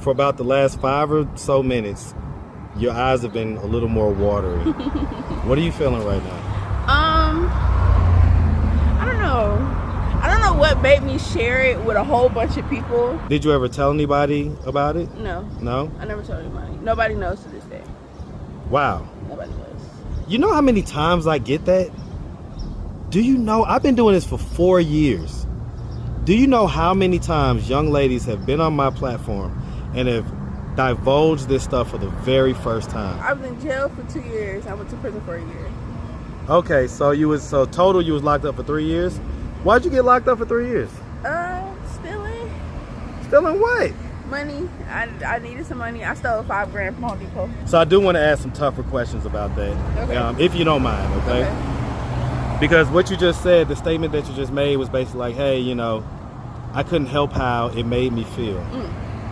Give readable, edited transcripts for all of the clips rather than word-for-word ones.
for about the last 5 or so minutes, your eyes have been a little more watery. What are you feeling right now? I don't know. I don't know what made me share it with a whole bunch of people. Did you ever tell anybody about it? No. No? I never told anybody. Nobody knows to this day. Wow. Nobody knows. You know how many times I get that? Do you know? I've been doing this for 4 years. Do you know how many times young ladies have been on my platform and have divulged this stuff for the very first time? I was in jail for 2 years. I went to prison for a year. Okay, so you was locked up for 3 years. Why'd you get locked up for 3 years? Stealing. Stealing what? Money. I needed some money. I stole $5 grand from Home Depot. So I do want to ask some tougher questions about that, Okay. if you don't mind, okay? Because what you just said, the statement that you just made was basically like, hey, you know, I couldn't help how it made me feel.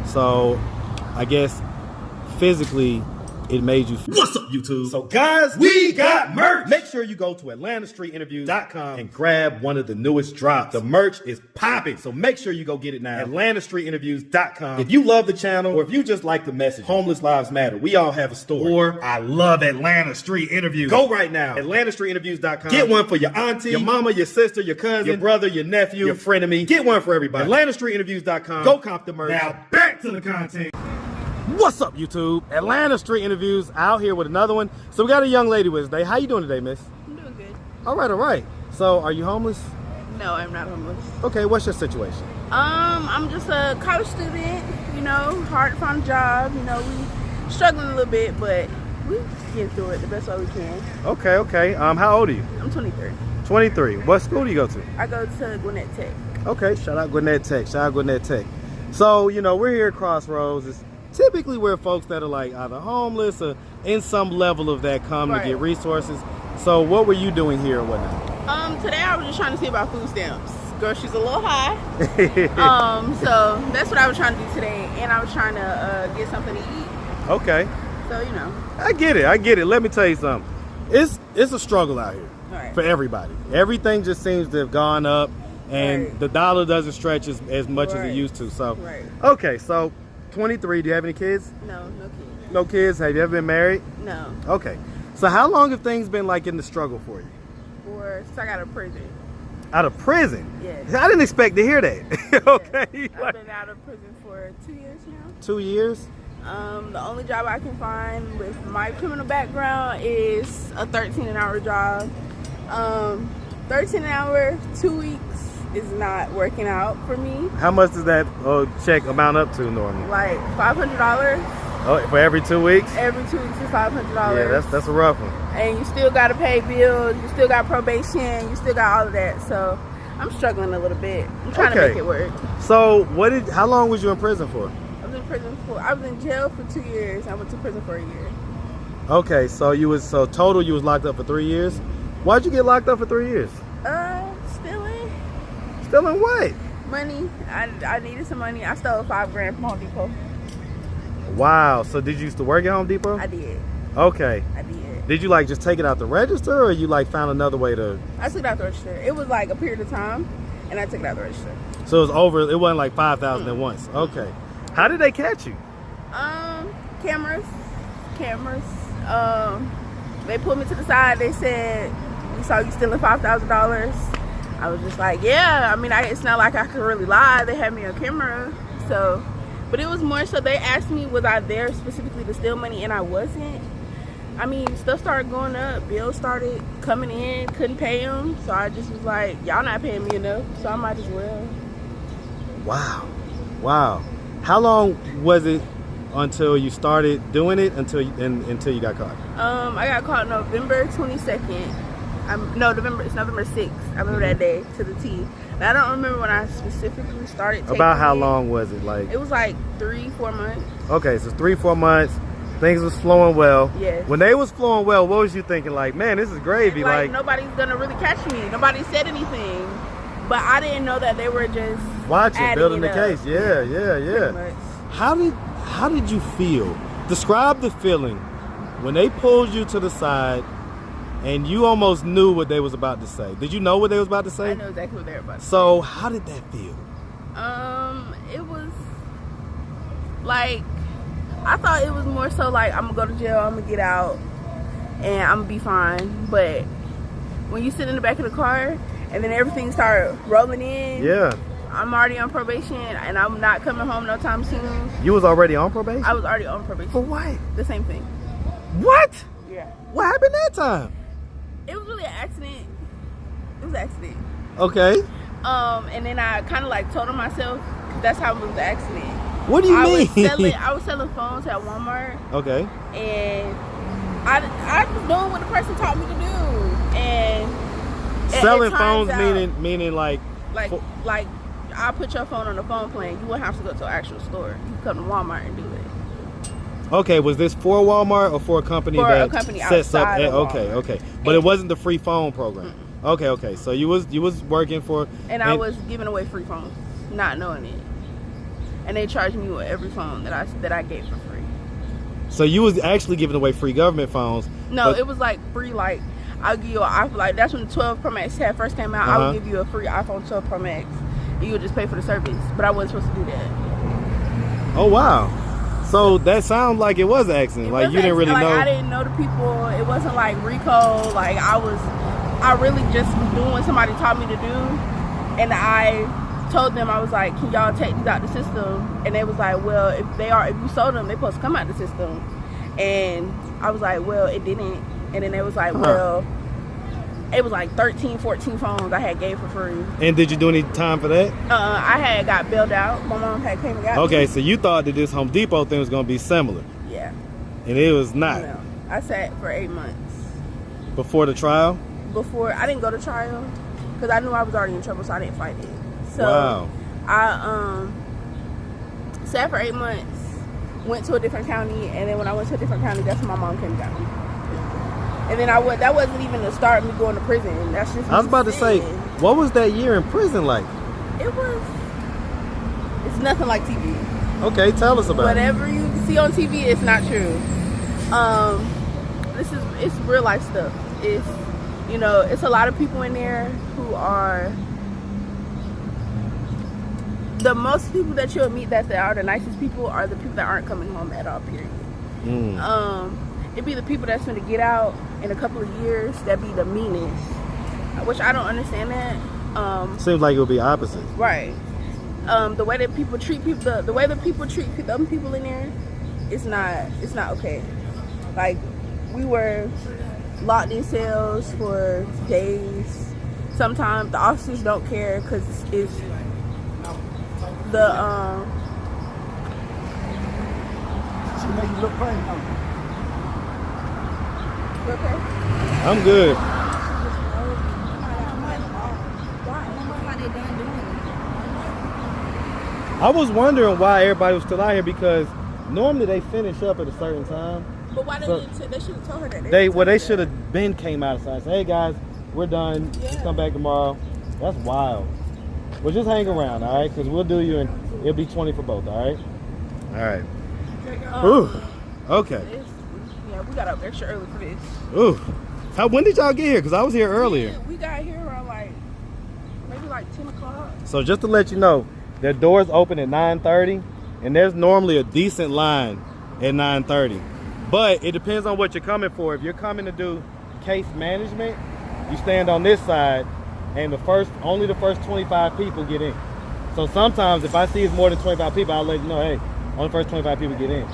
So I guess physically it made you feel. What's up, YouTube? So guys, we got merch. Make sure you go to AtlantaStreetInterviews.com and grab one of the newest drops. The merch is popping, so make sure you go get it now. AtlantaStreetInterviews.com. If you love the channel, or if you just like the message, Homeless Lives Matter, we all have a story. Or I love Atlanta Street Interviews. Go right now. AtlantaStreetInterviews.com. Get one for your auntie, your mama, your sister, your cousin, your brother, your nephew, your frenemy. Get one for everybody. AtlantaStreetInterviews.com. Go cop the merch. Now back to the content. What's up, YouTube? Atlanta Street Interviews out here with another one. So we got a young lady with us today. How you doing today, miss? I'm doing good. All right. So are you homeless? No, I'm not homeless. Okay, what's your situation? I'm just a college student. You know, hard to find a job. You know, we struggling a little bit, but we get through it the best way we can. Okay. How old are you? I'm 23. 23. What school do you go to? I go to Gwinnett Tech. Okay, shout out Gwinnett Tech. So, you know, we're here at Crossroads. It's typically where folks that are like either homeless or in some level of that come to get resources. So what were you doing here and whatnot? Today I was just trying to see about food stamps. Groceries a little high. So that's what I was trying to do today, and I was trying to get something to eat. Okay. So, you know. I get it. Let me tell you something. It's a struggle out here for everybody. Everything just seems to have gone up, and the dollar doesn't stretch as much as it used to. So, okay, so 23, do you have any kids? No kids. No kids? Have you ever been married? No. Okay. So how long have things been like in the struggle for you? Since I got out of prison. Out of prison? Yes. I didn't expect to hear that. Okay. I've been out of prison for 2 years now. 2 years? The only job I can find with my criminal background is a 13 an hour job. 13 an hour, 2 weeks is not working out for me. How much does that check amount up to normally? Like $500. Oh, for every 2 weeks? Every 2 weeks is $500. Yeah, that's a rough one. And you still got to pay bills. You still got probation. You still got all of that. So I'm struggling a little bit. I'm trying to make it work. So how long was you in prison for? I was in jail for 2 years. I went to prison for a year. Okay, so total you was locked up for 3 years. Why'd you get locked up for 3 years? Stealing. Stealing what? Money. I needed some money. I stole $5 grand from Home Depot. Wow. So did you used to work at Home Depot? I did. Okay. I did. Did you like just take it out the register, or you like found another way to? I took it out the register. It was like a period of time, and I took it out the register. So it was over. It wasn't like 5,000 at once. Okay. How did they catch you? Cameras. They pulled me to the side. They said, "We saw you stealing $5,000." I was just like, "Yeah." I mean, it's not like I could really lie. They had me on camera, so. But it was more so they asked me, was I there specifically to steal money, and I wasn't. I mean, stuff started going up. Bills started coming in. Couldn't pay them, so I just was like, "Y'all not paying me enough, so I might as well." Wow. How long was it until you started doing it until you got caught? I got caught November 22nd. It's November 6th. I remember that day to the T. And I don't remember when I specifically started taking About how long was it? It was like 3-4 months. Okay, so 3-4 months. Things was flowing well. Yes. When they was flowing well, what was you thinking? Like, man, this is gravy. Like nobody's gonna really catch me. Nobody said anything. But I didn't know that they were just watching, building the case. Yeah. Pretty much. How did you feel? Describe the feeling when they pulled you to the side and you almost knew what they was about to say. Did you know what they was about to say? I know exactly what they were about to say. So how did that feel? Like, I thought it was more so like, I'm gonna go to jail, I'm gonna get out, and I'm gonna be fine. But when you sit in the back of the car, and then everything started rolling in. Yeah. I'm already on probation, and I'm not coming home no time soon. You was already on probation? I was already on probation. For what? The same thing. What? Yeah. What happened that time? It was really an accident. It was an accident. Okay. And then I kind of like told on myself, 'cause that's how it was the accident. What do you mean? I was selling phones at Walmart. Okay. And I was doing what the person taught me to do. And selling phones meaning like I'll put your phone on the phone plan. You wouldn't have to go to an actual store. You can come to Walmart and do it. Okay, was this for Walmart or for a company that sets up? Okay. But it wasn't the free phone program. Mm-mm. Okay. So you was working for, and I was giving away free phones, not knowing it. And they charged me with every phone that I gave for free. So you was actually giving away free government phones? No, it was like free. Like, I'll give you an iPhone. Like, that's when the 12 Pro Max had first came out. I would give you a free iPhone 12 Pro Max. And you would just pay for the service. But I wasn't supposed to do that. Oh wow! So that sounds like it was an accident. Like you didn't really know. I didn't know the people. It wasn't like Rico. Like I really just was doing what somebody taught me to do, and I told them, I was like, can y'all take these out the system? And they was like, well, if you sold them, they supposed to come out the system. And I was like, well, it didn't. And then they was like, well, it was like 13, 14 phones I had gave for free. And did you do any time for that? I had got bailed out. My mom had came and got me. Okay, so you thought that this Home Depot thing was going to be similar. Yeah. And it was not. No. I sat for 8 months. Before the trial? Before, I didn't go to trial because I knew I was already in trouble, so I didn't fight it. So wow. I sat for 8 months, went to a different county, and then when I went to a different county, that's when my mom came and got me. And then that wasn't even the start of me going to prison. That's just I was about to say, what was that year in prison like? It's nothing like TV. Okay, tell us about Whatever you see on TV, it's not true. It's real life stuff. It's a lot of people in there who are the most people that you'll meet that are the nicest people are the people that aren't coming home at all, period. It'd be the people that's going to get out in a couple of years that be the meanest, which I don't understand that. Seems like it would be opposite. Right. The way that people treat people, the way that people treat the other people in there, it's not okay. Like, we were locked in cells for days. Sometimes the officers don't care because it's the She make you look crazy. Okay. I'm good. I was wondering why everybody was still out here because normally they finish up at a certain time. But why they should have told her that? They should have been came outside and said, hey guys, we're done. Yeah. Just come back tomorrow. That's wild. Well, just hang around, all right? Because we'll do you and it'll be 20 for both, all right? All right. Ooh. Okay. Yeah, we got up extra early for this. Ooh. When did y'all get here? Because I was here earlier. We got here around maybe 10 o'clock. So just to let you know, their doors open at 9:30, and there's normally a decent line at 9:30. But it depends on what you're coming for. If you're coming to do case management, you stand on this side, and only the first 25 people get in. So sometimes if I see it's more than 25 people, I'll let you know, hey, only the first 25 people get in.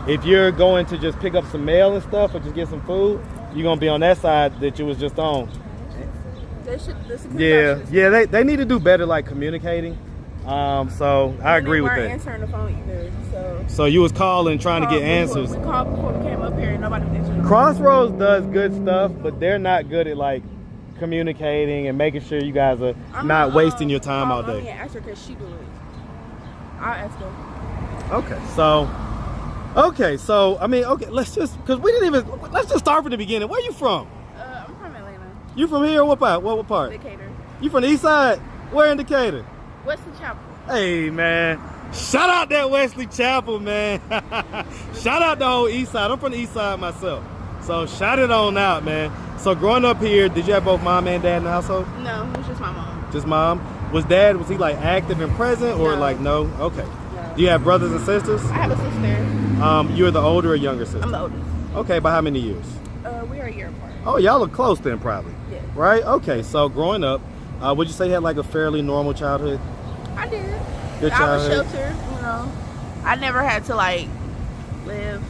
If you're going to just pick up some mail and stuff or just get some food, you're going to be on that side that you was just on. Yeah, they need to do better like communicating. So I agree with that. They weren't answering the phone either. So you was calling trying to get answers. We called before we came up here and nobody was answering the phone. Crossroads does good stuff, but they're not good at like communicating and making sure you guys are not wasting your time all day. I'm gonna ask her because she do it. I'll ask her. Okay, so I mean, let's just start from the beginning. Where you from? I'm from Atlanta. You from here? What part? What part? Decatur. You from the east side? Where in Decatur? Wesley Chapel. Hey man, shout out that Wesley Chapel, man. Shout out the whole east side. I'm from the east side myself, so shout it on out, man. So growing up here, did you have both mom and dad in the household? No, it was just my mom. Just mom? Was he like active and present or No. like no? Okay. No. Do you have brothers and sisters? I have a sister. You're the older or younger sister? I'm the oldest. Okay, by how many years? We are a year apart. Oh, y'all are close then, probably. Yeah. Right? Okay, so growing up, would you say you had like a fairly normal childhood? I did. Good I was childhood? sheltered, you know. I never had to like live.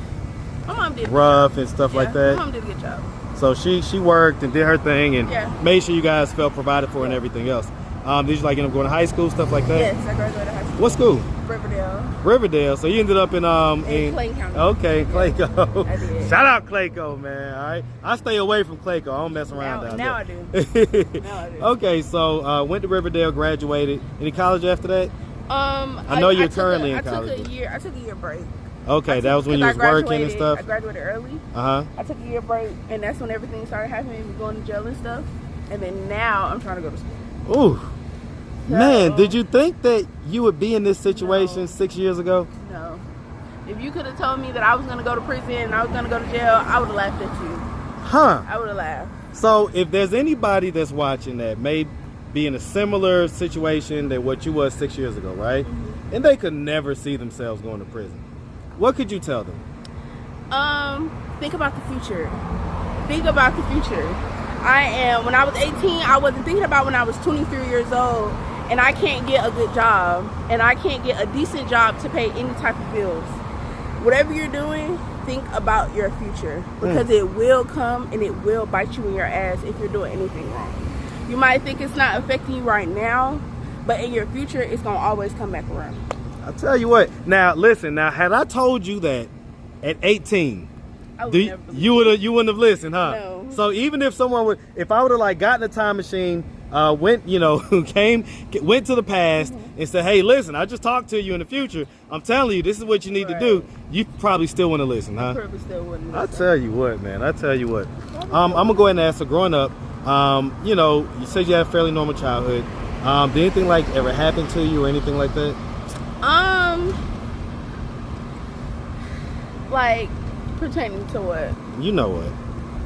My mom did. Rough and stuff like that? My mom did a good job. So she worked and did her thing and Yeah. made sure you guys felt provided for and everything else. Did you like end up going to high school, stuff like that? Yes, I graduated high school. What school? Riverdale. Riverdale. So you ended up in Clayton County. Okay, Clayco. I did. Shout out Clayco, man. All right, I stay away from Clayco. I don't mess around down Now there. I do. Now I do. Okay, so went to Riverdale, graduated. Any college after that? I know you're currently in college. I took a year break. Okay, that was when you was working and stuff. I graduated early. Uh-huh. I took a year break, and that's when everything started happening, me going to jail and stuff. And then now I'm trying to go to school. Ooh. Man, did you think that you would be in this situation 6 years ago? No. If you could have told me that I was going to go to prison and I was going to go to jail, I would have laughed at you. Huh. I would have laughed. So if there's anybody that's watching that may be in a similar situation than what you was 6 years ago, right? Mm-hmm. And they could never see themselves going to prison, what could you tell them? Think about the future. Think about the future. When I was 18, I wasn't thinking about when I was 23 years old and I can't get a good job and I can't get a decent job to pay any type of bills. Whatever you're doing, think about your future because it will come and it will bite you in your ass if you're doing anything wrong. You might think it's not affecting you right now, but in your future, it's going to always come back around. I'll tell you what. Now, listen. Now, had I told you that at 18, you wouldn't have listened, huh? No. So even if if I would have like gotten a time machine, went to the past and said, hey, listen, I just talked to you in the future. I'm telling you, this is what you need to do. You probably still want to listen, huh? I probably still wouldn't listen. I tell you what, man. I tell you what. I'm gonna go ahead and ask. So, growing up, you said you had a fairly normal childhood. Did anything like ever happen to you or anything like that? Like pertaining to what? You know what?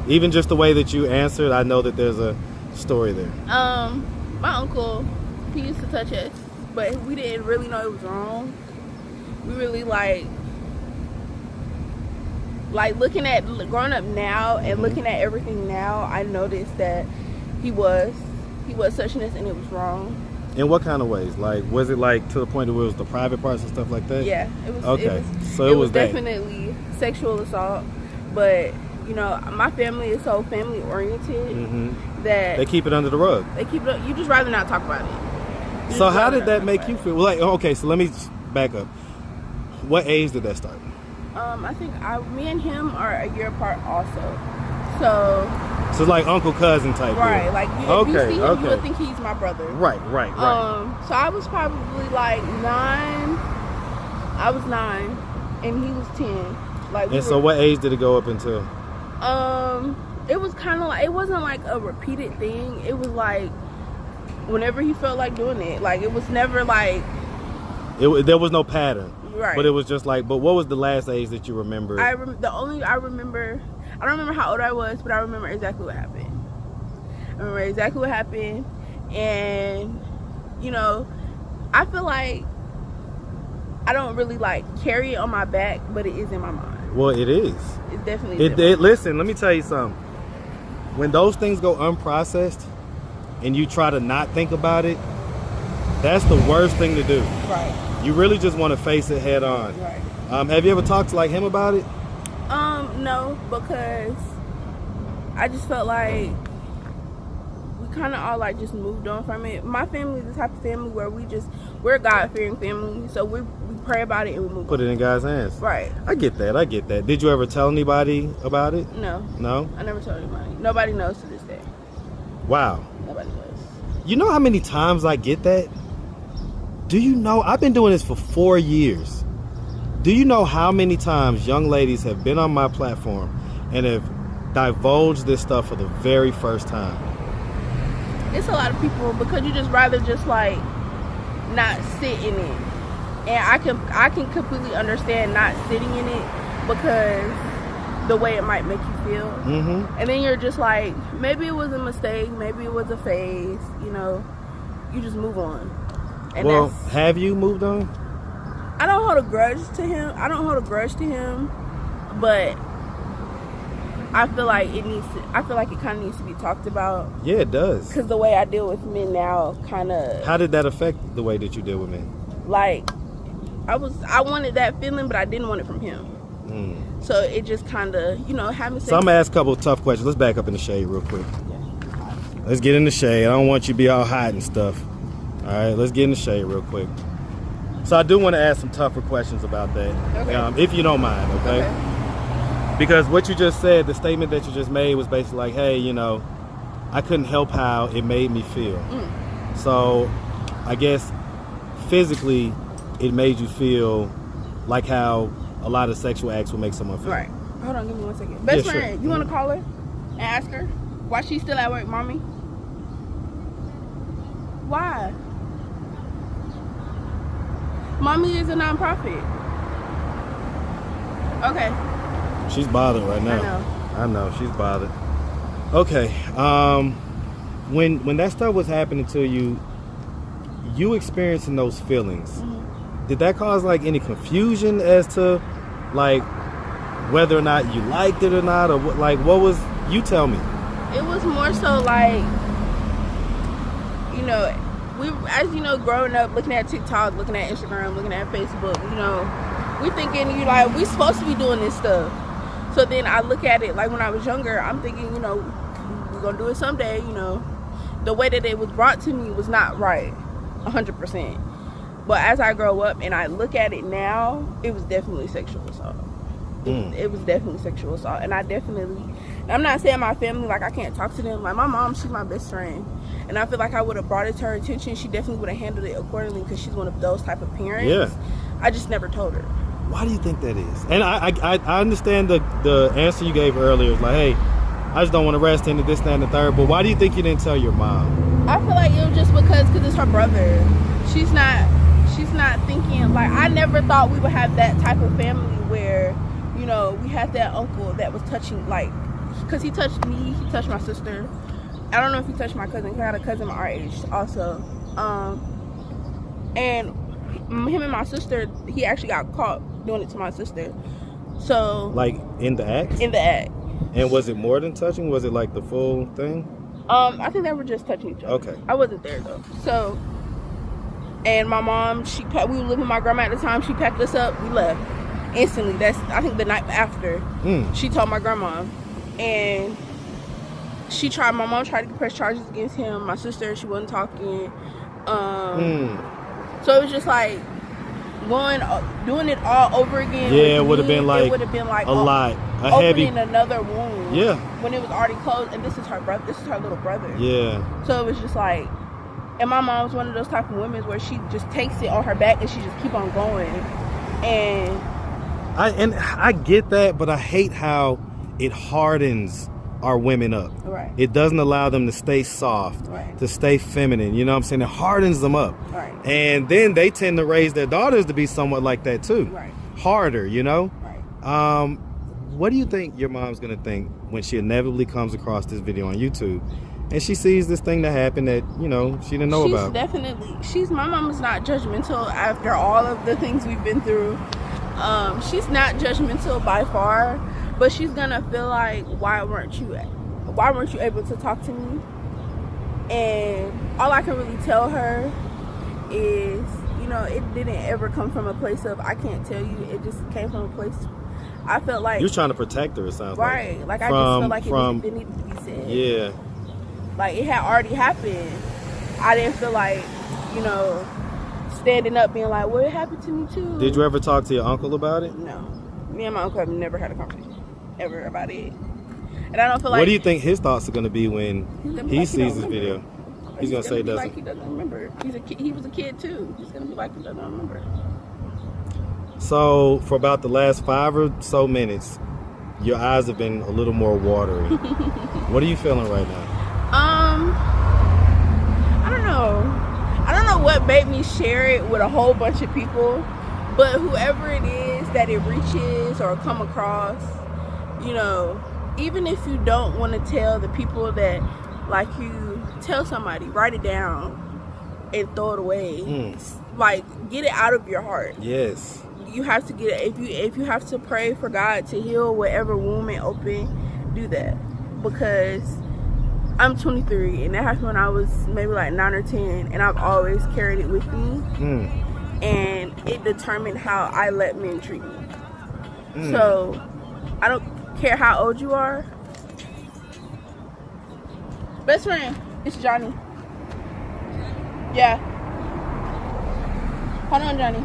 Even just the way that you answered, I know that there's a story there. My uncle, he used to touch us, but we didn't really know it was wrong. We really like looking at growing up now and looking at everything now, I noticed that he was touching us and it was wrong. In what kind of ways? Like, was it like to the point where it was the private parts and stuff like that? Yeah, it was. Okay, it was definitely sexual assault, but my family is so family oriented that they keep it under the rug. They keep it. You just rather not talk about it. So how did that make you feel? Like, okay, so let me back up. What age did that start? I think me and him are a year apart also. So like uncle cousin type. Right, deal. like if you see him, you would think he's my brother. Right. So I was probably like 9. I was 9, and he was 10. So what age did it go up until? It was kind of like, it wasn't like a repeated thing. It was like whenever he felt like doing it. Like it was never like there was no pattern. Right. But it was just like. But what was the last age that you remember? I don't remember how old I was, but I remember exactly what happened. And I feel like I don't really like carry it on my back, but it is in my mind. Well, it is. It's definitely. Listen, let me tell you something. When those things go unprocessed, and you try to not think about it, that's the worst thing to do. Right. You really just want to face it head on. Right. Have you ever talked to him about it? No, because I just felt like we kind of all just moved on from it. My family is the type of family where we're a God-fearing family, so we pray about it and we move Put on. it in God's hands. Right. I get that. Did you ever tell anybody about it? No? I never told anybody. Nobody knows to this day. Wow. Nobody knows. You know how many times I get that? Do you know? I've been doing this for 4 years. Do you know how many times young ladies have been on my platform and have divulged this stuff for the very first time? It's a lot of people because you just rather not sit in it. And I can completely understand not sitting in it because the way it might make you feel. And then you're just like, maybe it was a mistake, maybe it was a phase, you just move on. And have you moved on? I don't hold a grudge to him. But I feel like it kind of needs to be talked about. Yeah, it does. Because the way I deal with men now kind of... How did that affect the way that you deal with men? Like, I wanted that feeling, but I didn't want it from him. So it just kind of, had me say... So I'm going to ask a couple of tough questions. Let's back up in the shade real quick. Let's get in the shade. I don't want you to be all hot and stuff. All right, let's get in the shade real quick. So I do want to ask some tougher questions about that, Okay. if you don't mind, okay? Because what you just said, the statement that you just made was basically like, hey, I couldn't help how it made me feel. So I guess physically it made you feel like how a lot of sexual acts would make someone feel. Right. Hold on, give me 1 second. Best Yeah, friend, sure. you want to call her and ask her why she's still at work, mommy? Why? Mommy is a nonprofit. Okay. She's bothered right now. I know, she's bothered. Okay. When that stuff was happening to you, you experiencing those feelings, did that cause like any confusion as to like whether or not you liked it or not, or what was, you tell me? It was more so like, growing up, looking at TikTok, looking at Instagram, looking at Facebook, we thinking, we supposed to be doing this stuff. So then I look at it, like when I was younger, I'm thinking, we're going to do it someday, The way that it was brought to me was not right, 100%. But as I grow up and I look at it now, it was definitely sexual assault. It was definitely sexual assault. And I'm not saying my family, like I can't talk to them. Like my mom, she's my best friend. And I feel like I would have brought it to her attention. She definitely would have handled it accordingly because she's one of those type of parents. Yeah. I just never told her. Why do you think that is? And I understand the answer you gave earlier. It's like, hey, I just don't want to rest into this, that, and the third. But why do you think you didn't tell your mom? I feel like it was just because it's her brother. She's not thinking, like, I never thought we would have that type of family where, we had that uncle that was touching, like, because he touched me, he touched my sister. I don't know if he touched my cousin, because I had a cousin our age also. And him and my sister, he actually got caught doing it to my sister. So, like in the act? In the act. And was it more than touching? Was it like the full thing? I think they were just touching each other. Okay. I wasn't there though. So, and my mom, we were living with my grandma at the time. She packed us up. We left instantly. That's, I think, the night after. She told my grandma, and my mom tried to press charges against him. My sister, she wasn't talking. So it was just like doing it all over again. Yeah, it would have been like a lot, opening another wound. Yeah. When it was already closed, and this is her brother. This is her little brother. Yeah. So it was just like, and my mom's one of those type of women where she just takes it on her back and she just keep on going. And I get that, but I hate how it hardens our women up. Right. It doesn't allow them to stay soft, right, to stay feminine. You know what I'm saying? It hardens them up. Right. And then they tend to raise their daughters to be somewhat like that too. Right. Harder, Right. What do you think your mom's gonna think when she inevitably comes across this video on YouTube and she sees this thing that happened that, she didn't know about? My mom is not judgmental after all of the things we've been through. She's not judgmental by far, but she's gonna feel like, why weren't you able to talk to me? And all I can really tell her is, it didn't ever come from a place of I can't tell you. It just came from a place, I felt like you're trying to protect her, it sounds right. like. Like I just felt like it needed to be said. Yeah. Like it had already happened. I didn't feel like, standing up being like, well, it happened to me too. Did you ever talk to your uncle about it? No. Me and my uncle have never had a conversation ever about it. And I don't feel like... What do you think his thoughts are going to be when he sees this video? He's going to say he doesn't. Like he doesn't remember. He was a kid too. He's going to be like he doesn't remember. So for about the last 5 or so minutes, your eyes have been a little more watery. What are you feeling right now? I don't know. I don't know what made me share it with a whole bunch of people, but whoever it is that it reaches or come across, even if you don't want to tell the people that like you, tell somebody, write it down and throw it away. Like, get it out of your heart. Yes. you have to get if you have to pray for God to heal whatever wound may open, do that, because I'm 23 and that happened when I was maybe like 9 or 10, and I've always carried it with me, and it determined how I let men treat me. So I don't care how old you are. Best friend, it's Johnny. Yeah. Hold on, Johnny.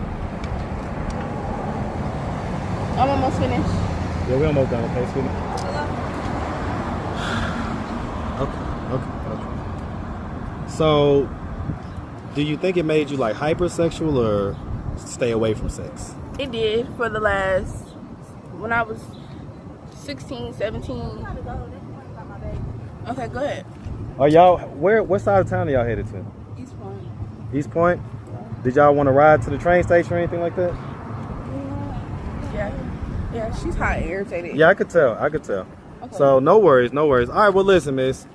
I'm almost finished. Yeah, we're almost done. Okay, sweetie. Okay. So, do you think it made you like hypersexual or stay away from sex? It did for the last, when I was 16, 17. Okay, go ahead. Are y'all, what side of town are y'all headed to? East Point. East Point? Did y'all want to ride to the train station or anything like that? Yeah, she's hot and irritated. Yeah, I could tell. Okay. So no worries. All right, well listen, miss.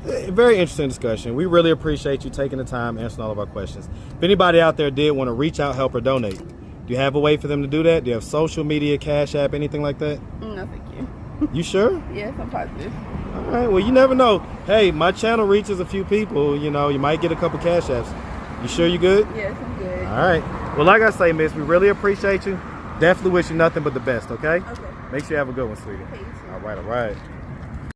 Very interesting discussion. We really appreciate you taking the time answering all of our questions. If anybody out there did want to reach out, help, or donate, do you have a way for them to do that? Do you have social media, Cash App, anything like that? No, thank you. You sure? Yes, I'm positive. All right, well, you never know. Hey, my channel reaches a few people. You know, you might get a couple Cash Apps. You sure you good? Yes, I'm good. All right. Well, like I say, miss, we really appreciate you. Definitely wish you nothing but the best, okay? Okay. Make sure you have a good one, sweetie. Peace. All right.